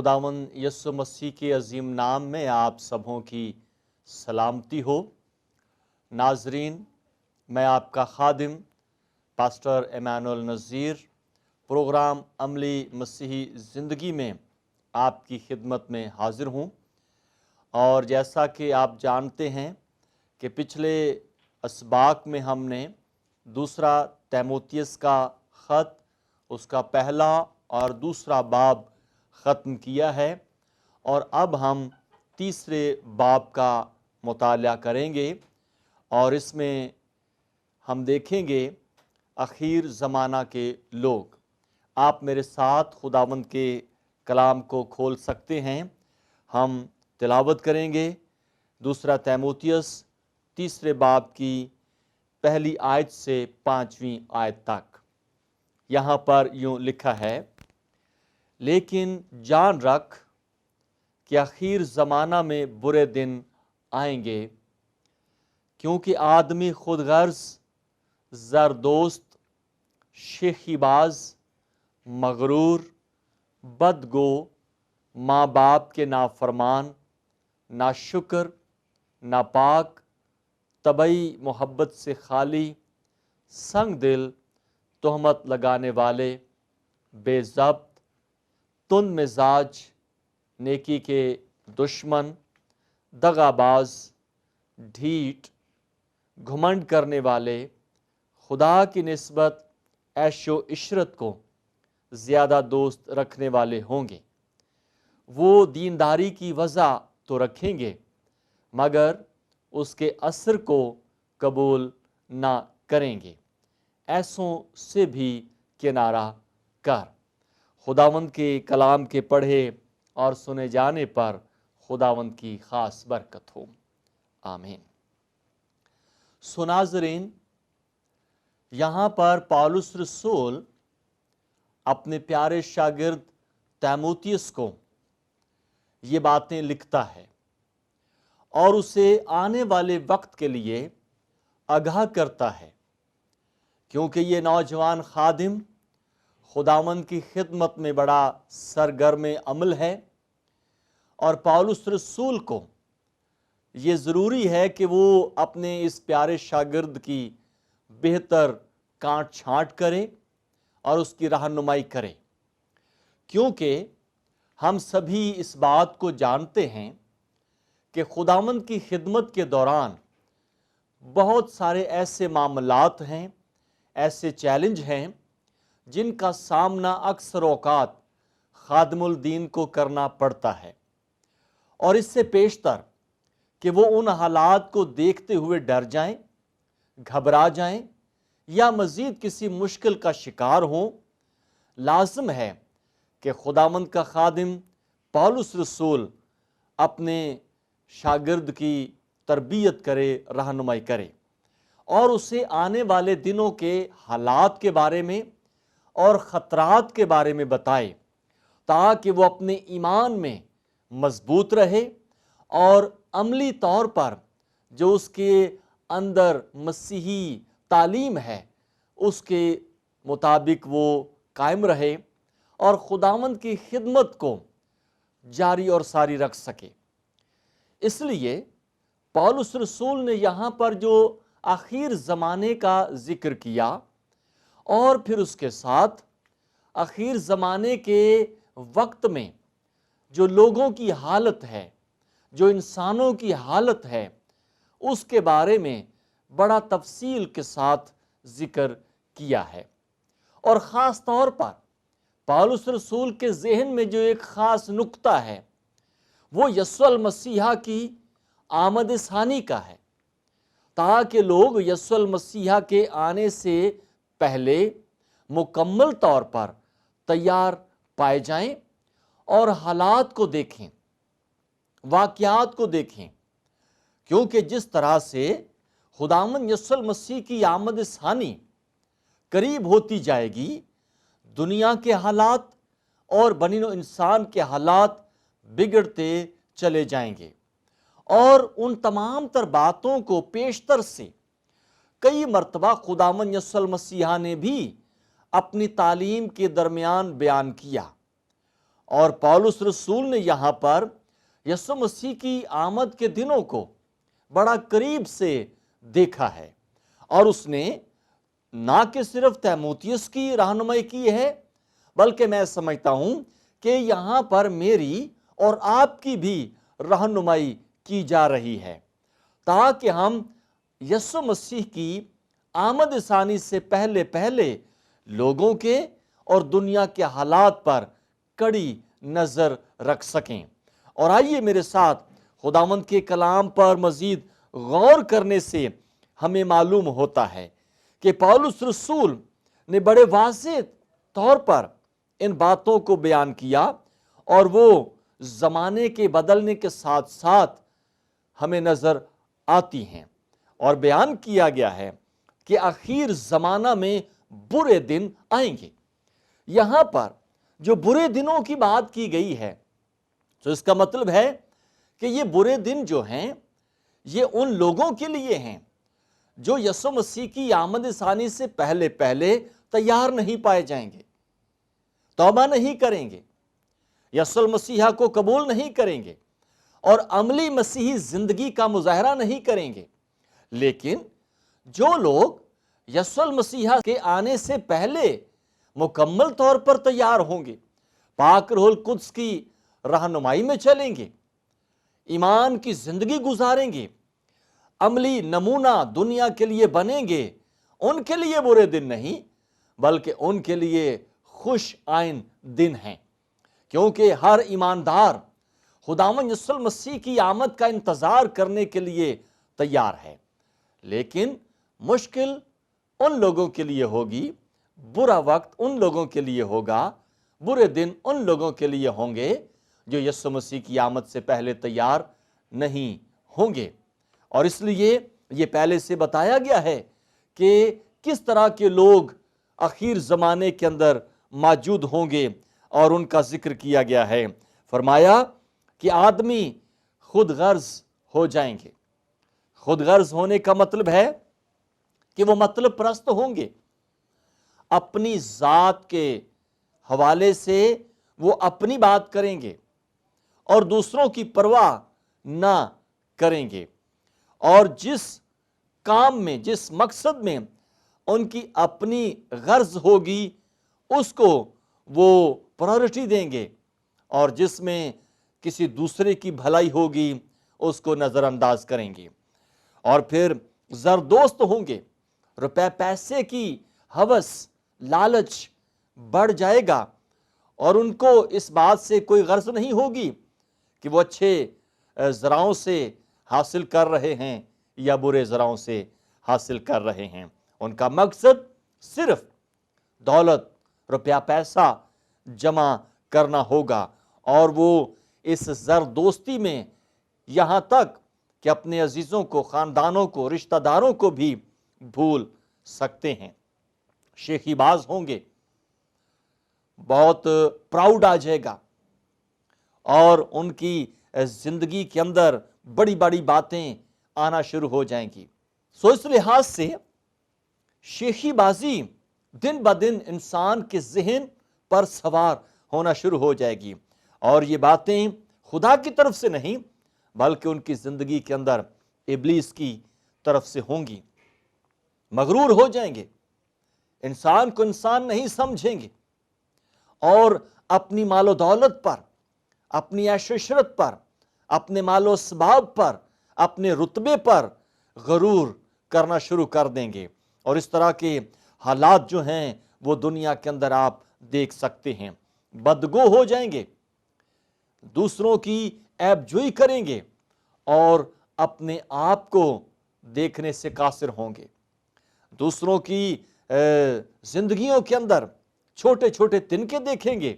खुदावन यीशु मसीह के अजीम नाम में आप सबों की सलामती हो। नाजरीन, मैं आपका खादिम पास्टर इमानुएल नज़ीर प्रोग्राम अमली मसीही ज़िंदगी में आपकी खिदमत में हाज़िर हूँ। और जैसा कि आप जानते हैं कि पिछले असबाक में हमने दूसरा तीमुथियुस का ख़त, उसका पहला और दूसरा बाब ख़त्म किया है और अब हम तीसरे बाब का मुताला करेंगे और इसमें हम देखेंगे आखिर ज़माना के लोग। आप मेरे साथ खुदावंद के कलाम को खोल सकते हैं। हम तिलावत करेंगे दूसरा तीमुथियुस तीसरे बाब की पहली आयत से 5वीं आयत तक। यहाँ पर यूँ लिखा है, लेकिन जान रख कि आखिर ज़माना में बुरे दिन आएंगे, क्योंकि आदमी खुदगर्ज, ज़रदोस्त, शेखीबाज, मगरूर, बदगो, माँ बाप के नाफरमान, नाशुक्र, नापाक, तबई मोहब्बत से खाली, संग दिल, तोहमत लगाने वाले, बेज़ब्त, तुंद मिजाज, नेकी के दुश्मन, दगाबाज, ढीठ, घुमंड करने वाले, खुदा की निस्बत ऐशो इशरत को ज़्यादा दोस्त रखने वाले होंगे। वो दीनदारी की वज़ह तो रखेंगे मगर उसके असर को कबूल ना करेंगे। ऐसों से भी किनारा कर। खुदावंद के कलाम के पढ़े और सुने जाने पर खुदावंद की ख़ास बरकत हो। आमीन। सो नाज़रीन, यहाँ पर पौलुस रसूल अपने प्यारे शागिर्द तीमुथियुस को ये बातें लिखता है और उसे आने वाले वक्त के लिए आगाह करता है, क्योंकि ये नौजवान खादिम खुदावंद की खिदमत में बड़ा सरगर्म अमल है और पौलुस रसूल को ये ज़रूरी है कि वो अपने इस प्यारे शागिर्द की बेहतर काट छाँट करे और उसकी रहनुमाई करे, क्योंकि हम सभी इस बात को जानते हैं कि खुदावंद की खिदमत के दौरान बहुत सारे ऐसे मामलात हैं, ऐसे चैलेंज हैं जिनका सामना अक्सर औकात खादिमुल दीन को करना पड़ता है। और इससे पेशतर कि वो उन हालात को देखते हुए डर जाएं, घबरा जाएं या मज़ीद किसी मुश्किल का शिकार हों, लाज़िम है कि खुदावंद का खादिम पौलुस रसूल अपने शागिर्द की तरबियत करे, रहनुमाई करे और उसे आने वाले दिनों के हालात के बारे में और ख़तरात के बारे में बताए, ताकि वो अपने ईमान में मजबूत रहे और अमली तौर पर जो उसके अंदर मसीही तालीम है उसके मुताबिक वो कायम रहे और खुदावंद की खिदमत को जारी और सारी रख सके। इसलिए पौलुस रसूल ने यहाँ पर जो आखिर ज़माने का ज़िक्र किया और फिर उसके साथ आखिर ज़माने के वक्त में जो लोगों की हालत है, जो इंसानों की हालत है, उसके बारे में बड़ा तफसील के साथ ज़िक्र किया है। और ख़ास तौर पर पौलुस रसूल के ज़हन में जो एक ख़ास नुक्ता है वो यीशु मसीहा की आमद सानी का है, ताकि लोग यीशु मसीहा के आने से पहले मुकम्मल तौर पर तैयार पाए जाएं और हालात को देखें, वाक़यात को देखें, क्योंकि जिस तरह से खुदावंद यीशु मसीह की आमद सानी करीब होती जाएगी, दुनिया के हालात और बनीनो इंसान के हालात बिगड़ते चले जाएंगे और उन तमाम तर बातों को पेशतर से कई मर्तबा खुदावंद यीशु मसीह ने भी अपनी तालीम के दरमियान बयान किया اور پولس رسول نے یہاں پر یسوع مسیح کی آمد کے دنوں کو بڑا قریب سے دیکھا ہے، اور اس نے نہ کہ صرف تیموتھیوس کی رہنمائی کی ہے، بلکہ میں سمجھتا ہوں کہ یہاں پر میری اور آپ کی بھی رہنمائی کی جا رہی ہے، تاکہ ہم یسوع مسیح کی آمد ثانی سے پہلے پہلے لوگوں کے اور دنیا کے حالات پر کڑی نظر رکھ سکیں۔ اور آئیے میرے ساتھ خداوند کے کلام پر مزید غور کرنے سے ہمیں معلوم ہوتا ہے کہ پولس رسول نے بڑے واضح طور پر ان باتوں کو بیان کیا، اور وہ زمانے کے بدلنے کے ساتھ ساتھ ہمیں نظر آتی ہیں، اور بیان کیا گیا ہے کہ آخر زمانہ میں برے دن آئیں گے۔ یہاں پر جو برے دنوں کی بات کی گئی ہے، تو اس کا مطلب ہے کہ یہ برے دن جو ہیں یہ ان لوگوں کے لیے ہیں جو یسوع مسیح کی آمد ثانی سے پہلے پہلے تیار نہیں پائے جائیں گے، توبہ نہیں کریں گے، یسوع مسیح کو قبول نہیں کریں گے، اور عملی مسیحی زندگی کا مظاہرہ نہیں کریں گے۔ لیکن جو لوگ یسوع مسیح کے آنے سے پہلے مکمل طور پر تیار ہوں گے، پاک روح القدس کی رہنمائی میں چلیں گے، ایمان کی زندگی گزاریں گے، عملی نمونہ دنیا کے لیے بنیں گے، ان کے لیے برے دن نہیں بلکہ ان کے لیے خوش آئند دن ہیں، کیونکہ ہر ایماندار خداوند یسوع مسیح کی آمد کا انتظار کرنے کے لیے تیار ہے۔ لیکن مشکل ان لوگوں کے لیے ہوگی، برا وقت ان لوگوں کے لیے ہوگا، برے دن ان لوگوں کے لیے ہوں گے جو یسوع مسیح کی آمد سے پہلے تیار نہیں ہوں گے۔ اور اس لیے یہ پہلے سے بتایا گیا ہے کہ کس طرح کے لوگ آخر زمانے کے اندر موجود ہوں گے، اور ان کا ذکر کیا گیا ہے۔ فرمایا کہ آدمی خود غرض ہو جائیں گے۔ خود غرض ہونے کا مطلب ہے کہ وہ مطلب پرست ہوں گے، اپنی ذات کے حوالے سے وہ اپنی بات کریں گے اور دوسروں کی پرواہ نہ کریں گے، اور جس کام میں، جس مقصد میں ان کی اپنی غرض ہوگی اس کو وہ پرائورٹی دیں گے، اور جس میں کسی دوسرے کی بھلائی ہوگی اس کو نظر انداز کریں گے۔ اور پھر زردوست ہوں گے، روپے پیسے کی ہوس، لالچ بڑھ جائے گا، اور ان کو اس بات سے کوئی غرض نہیں ہوگی کہ وہ اچھے ذرائعوں سے حاصل کر رہے ہیں یا برے ذرائعوں سے حاصل کر رہے ہیں۔ ان کا مقصد صرف دولت، روپیہ پیسہ جمع کرنا ہوگا، اور وہ اس زردوستی میں یہاں تک کہ اپنے عزیزوں کو، خاندانوں کو، رشتہ داروں کو بھی بھول سکتے ہیں۔ شیخی باز ہوں گے، بہت پراؤڈ آ جائے گا، اور ان کی زندگی کے اندر بڑی بڑی باتیں آنا شروع ہو جائیں گی۔ سو اس لحاظ سے شیخی بازی دن بدن انسان کے ذہن پر سوار ہونا شروع ہو جائے گی، اور یہ باتیں خدا کی طرف سے نہیں بلکہ ان کی زندگی کے اندر ابلیس کی طرف سے ہوں گی۔ مغرور ہو جائیں گے، انسان کو انسان نہیں سمجھیں گے، اور اپنی مال و دولت پر، اپنی عیش و عشرت پر، اپنے مال و اسباب پر، اپنے رتبے پر غرور کرنا شروع کر دیں گے، اور اس طرح کے حالات جو ہیں وہ دنیا کے اندر آپ دیکھ سکتے ہیں۔ بدگو ہو جائیں گے، دوسروں کی عیب جوئی کریں گے، اور اپنے آپ کو دیکھنے سے قاصر ہوں گے۔ دوسروں کی زندگیوں کے اندر چھوٹے چھوٹے تنکے دیکھیں گے،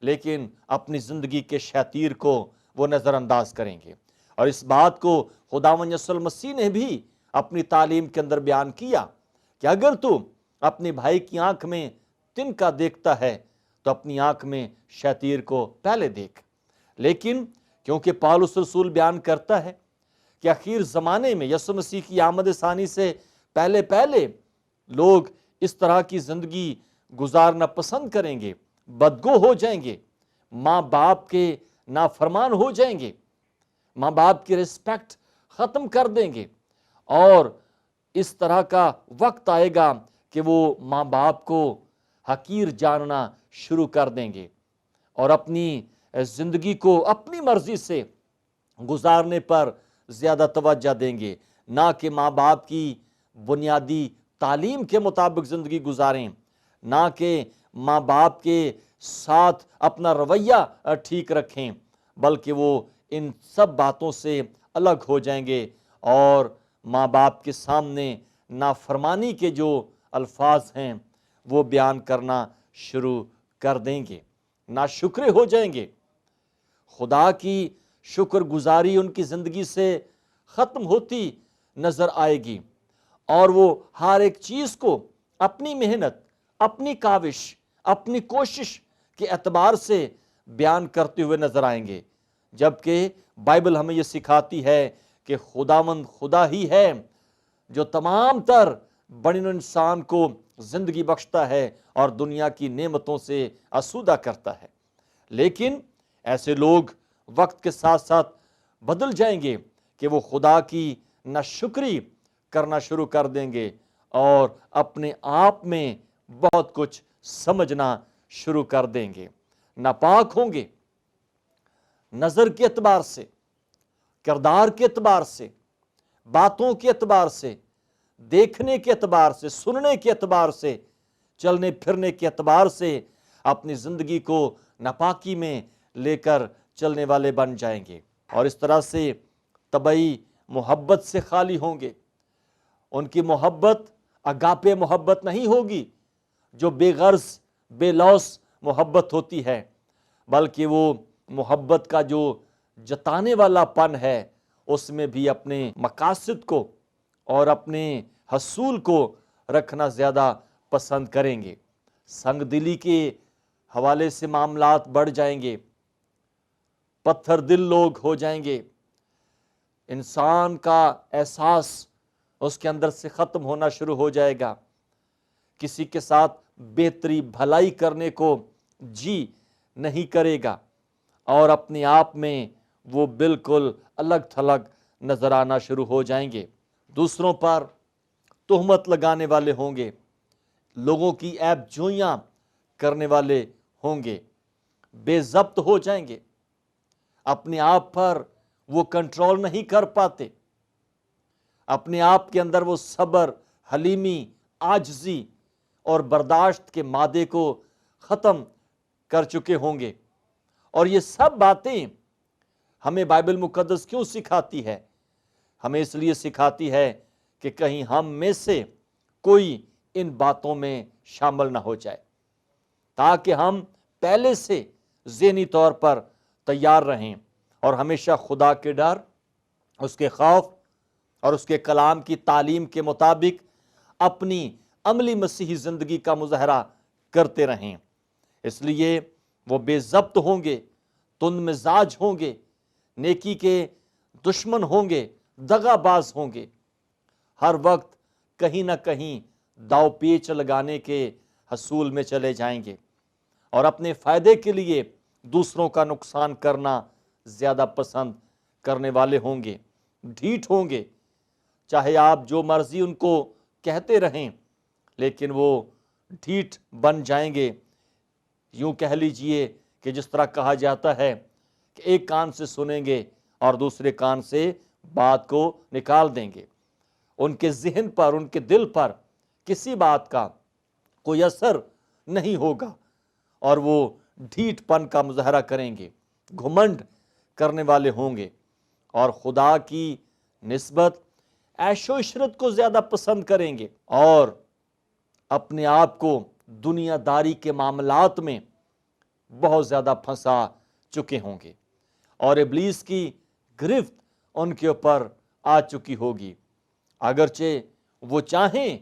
لیکن اپنی زندگی کے شتیر کو وہ نظر انداز کریں گے۔ اور اس بات کو خداوند یسوع مسیح نے بھی اپنی تعلیم کے اندر بیان کیا کہ اگر تو اپنے بھائی کی آنکھ میں تنکا دیکھتا ہے تو اپنی آنکھ میں شتیر کو پہلے دیکھ۔ لیکن کیونکہ پولس رسول بیان کرتا ہے کہ آخر زمانے میں یسوع مسیح کی آمد ثانی سے پہلے پہلے لوگ اس طرح کی زندگی گزارنا پسند کریں گے، بدگو ہو جائیں گے، माँ बाप के नाफरमान हो जाएंगे, माँ बाप की रिस्पेक्ट ख़त्म कर देंगे और इस तरह का वक्त आएगा कि वो माँ बाप को हकीर जानना शुरू कर देंगे और अपनी ज़िंदगी को अपनी मर्ज़ी से गुजारने पर ज़्यादा तवज्जो देंगे, ना कि माँ बाप की बुनियादी तालीम के मुताबिक ज़िंदगी गुजारें, ना कि माँ बाप के साथ अपना रवैया ठीक रखें, बल्कि वो इन सब बातों से अलग हो जाएंगे और माँ बाप के सामने नाफरमानी के जो अल्फाज हैं वो बयान करना शुरू कर देंगे, नाशुक्रे हो जाएंगे। खुदा की शुक्रगुजारी उनकी ज़िंदगी से ख़त्म होती नज़र आएगी और वो हर एक चीज़ को अपनी मेहनत, अपनी काविश, अपनी कोशिश के एतबार से बयान करते हुए नज़र आएंगे। जबकि बाइबल हमें ये सिखाती है कि खुदावंद खुदा ही है जो तमाम तर बड़े इंसान को ज़िंदगी बख्शता है और दुनिया की नेमतों से आसूदा करता है। लेकिन ऐसे लोग वक्त के साथ साथ बदल जाएंगे कि वो खुदा की नाशुक्री करना शुरू कर देंगे और अपने आप में बहुत कुछ समझना शुरू कर देंगे, नापाक होंगे नज़र के एतबार से, किरदार के एतबार से, बातों के एतबार से, देखने के एतबार से, सुनने के एतबार से, चलने फिरने के एतबार से अपनी ज़िंदगी को नापाकी में लेकर चलने वाले बन जाएंगे और इस तरह से तबई मोहब्बत से खाली होंगे। उनकी मोहब्बत अगापे मोहब्बत नहीं होगी जो बेगर्ज बेलौस मोहब्बत होती है, बल्कि वो मोहब्बत का जो जताने वाला पन है उसमें भी अपने मकासद को और अपने हसूल को रखना ज़्यादा पसंद करेंगे। संग दिली के हवाले से मामलात बढ़ जाएंगे, पत्थर दिल लोग हो जाएंगे, इंसान का एहसास उसके अंदर से ख़त्म होना शुरू हो जाएगा, किसी के साथ बेहतरी भलाई करने को जी नहीं करेगा और अपने आप में वो बिल्कुल अलग थलग नज़र आना शुरू हो जाएंगे। दूसरों पर तोहमत लगाने वाले होंगे, लोगों की ऐब जोइयाँ करने वाले होंगे, बेज़ब्त हो जाएंगे, अपने आप पर वो कंट्रोल नहीं कर पाते, अपने आप के अंदर वो सब्र, हलीमी, आजजी और बर्दाश्त के मादे को ख़त्म कर चुके होंगे। और ये सब बातें हमें बाइबल मुकद्दस क्यों सिखाती है? हमें इसलिए सिखाती है कि कहीं हम में से कोई इन बातों में शामिल ना हो जाए, ताकि हम पहले से ज़हनी तौर पर तैयार रहें और हमेशा खुदा के डर, उसके खौफ और उसके कलाम की तालीम के मुताबिक अपनी अमली मसीही ज़िंदगी का मुज़ाहरा करते रहें। इसलिए वो बेज़ब्त होंगे, तुंद मिजाज होंगे, नेकी के दुश्मन होंगे, दगाबाज होंगे, हर वक्त कहीं ना कहीं दाव पेच लगाने के हसूल में चले जाएंगे और अपने फ़ायदे के लिए दूसरों का नुकसान करना ज़्यादा पसंद करने वाले होंगे, ढीठ होंगे, चाहे आप जो मर्ज़ी उनको कहते रहें लेकिन वो ढीठ बन जाएंगे। यूँ कह लीजिए कि जिस तरह कहा जाता है कि एक कान से सुनेंगे और दूसरे कान से बात को निकाल देंगे। उनके ज़हन पर, उनके दिल पर किसी बात का कोई असर नहीं होगा और वो ढीठपन का मुज़ाहरा करेंगे, घुमंड करने वाले होंगे और खुदा की निस्बत ऐशो इशरत को ज़्यादा पसंद करेंगे और अपने आप को दुनियादारी के मामलात में बहुत ज़्यादा फंसा चुके होंगे और इब्लीस की गिरफ्त उनके ऊपर आ चुकी होगी। अगरचे वो चाहें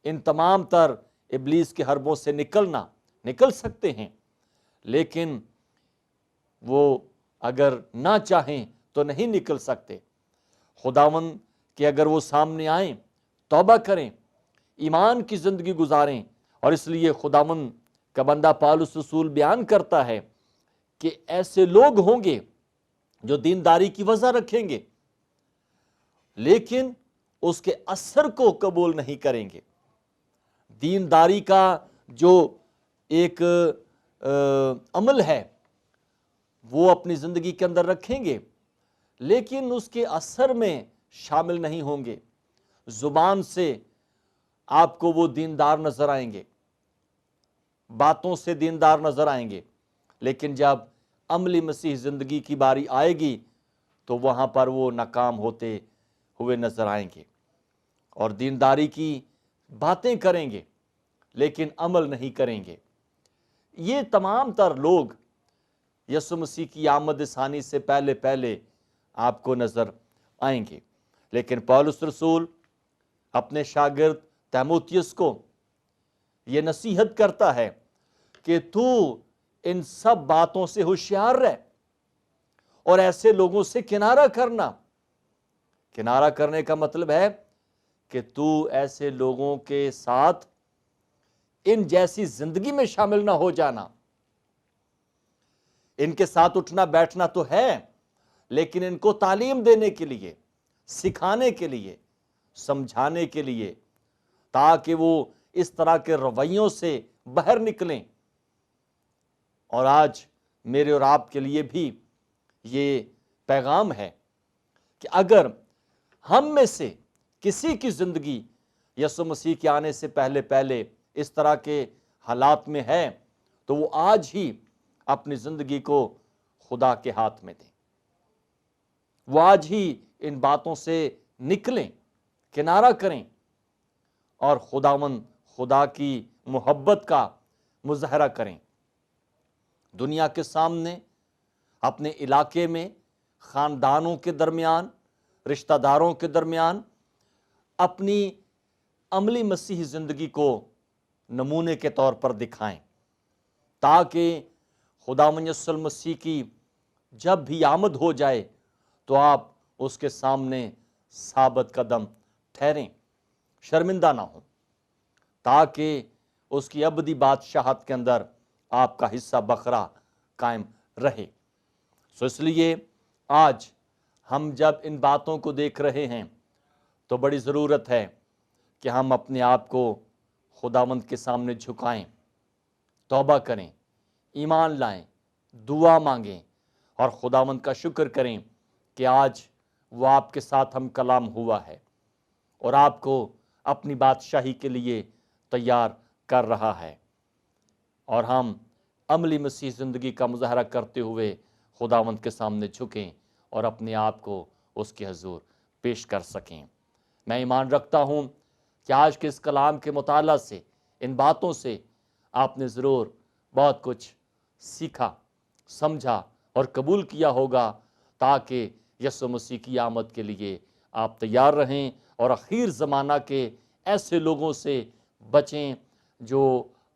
इन तमाम तर इब्लीस के हरबों से निकल सकते हैं, लेकिन वो अगर ना चाहें तो नहीं निकल सकते। खुदावंद कि अगर वो सामने आएँ, तौबा करें, ईमान की ज़िंदगी गुजारें। और इसलिए खुदावंद का बंदा पौलुस रसूल बयान करता है کہ ایسے لوگ ہوں گے جو دینداری کی وجہ رکھیں گے لیکن اس کے اثر کو قبول نہیں کریں گے. دینداری کا جو ایک عمل ہے وہ اپنی زندگی کے اندر رکھیں گے لیکن اس کے اثر میں شامل نہیں ہوں گے. زبان سے آپ کو وہ دیندار نظر آئیں گے, باتوں سے دیندار نظر آئیں گے, لیکن جب عملی مسیح زندگی کی باری آئے گی تو وہاں پر وہ ناکام ہوتے ہوئے نظر آئیں گے اور دینداری کی باتیں کریں گے لیکن عمل نہیں کریں گے. یہ تمام تر لوگ یسوع مسیح کی آمد ثانی سے پہلے پہلے آپ کو نظر آئیں گے. لیکن پولس رسول اپنے شاگرد تیموتھیوس کو یہ نصیحت کرتا ہے کہ تو ان سب باتوں سے ہوشیار رہ اور ایسے لوگوں سے کنارہ کرنا. کنارہ کرنے کا مطلب ہے کہ تو ایسے لوگوں کے ساتھ ان جیسی زندگی میں شامل نہ ہو جانا. ان کے ساتھ اٹھنا بیٹھنا تو ہے لیکن ان کو تعلیم دینے کے لیے, سکھانے کے لیے, سمجھانے کے لیے, تاکہ وہ اس طرح کے رویوں سے باہر نکلیں. اور آج میرے اور آپ کے لیے بھی یہ پیغام ہے کہ اگر ہم میں سے کسی کی زندگی یسوع مسیح کے آنے سے پہلے پہلے اس طرح کے حالات میں ہے تو وہ آج ہی اپنی زندگی کو خدا کے ہاتھ میں دیں. وہ آج ہی ان باتوں سے نکلیں, کنارہ کریں اور خدا کی محبت کا مظاہرہ کریں. دنیا کے سامنے, اپنے علاقے میں, خاندانوں کے درمیان, رشتہ داروں کے درمیان اپنی عملی مسیحی زندگی کو نمونے کے طور پر دکھائیں تاکہ خداوند یسوع مسیح کی جب بھی آمد ہو جائے تو آپ اس کے سامنے ثابت قدم ٹھہریں, شرمندہ نہ ہوں, تاکہ اس کی ابدی بادشاہت کے اندر آپ کا حصہ بخرا قائم رہے. اس لیے آج ہم جب ان باتوں کو دیکھ رہے ہیں تو بڑی ضرورت ہے کہ ہم اپنے آپ کو خداوند کے سامنے جھکائیں, توبہ کریں, ایمان لائیں, دعا مانگیں اور خداوند کا شکر کریں کہ آج وہ آپ کے ساتھ ہم کلام ہوا ہے اور آپ کو اپنی بادشاہی کے لیے تیار کر رہا ہے, اور ہم عملی مسیح زندگی کا مظاہرہ کرتے ہوئے خداوند کے سامنے جھکیں اور اپنے آپ کو اس کے حضور پیش کر سکیں. میں ایمان رکھتا ہوں کہ آج کے اس کلام کے مطالعہ سے, ان باتوں سے آپ نے ضرور بہت کچھ سیکھا, سمجھا اور قبول کیا ہوگا, تاکہ یسوع مسیح کی آمد کے لیے آپ تیار رہیں اور اخیر زمانہ کے ایسے لوگوں سے بچیں جو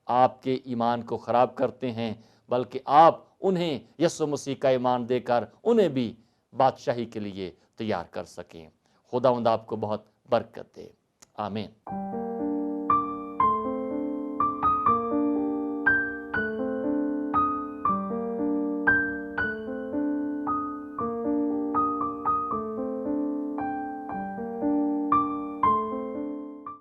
آپ کے ایمان کو خراب کرتے ہیں, بلکہ آپ انہیں یسوع مسیح کا ایمان دے کر انہیں بھی بادشاہی کے لیے تیار کر سکیں. خداوند آپ کو بہت برکت دے. آمین.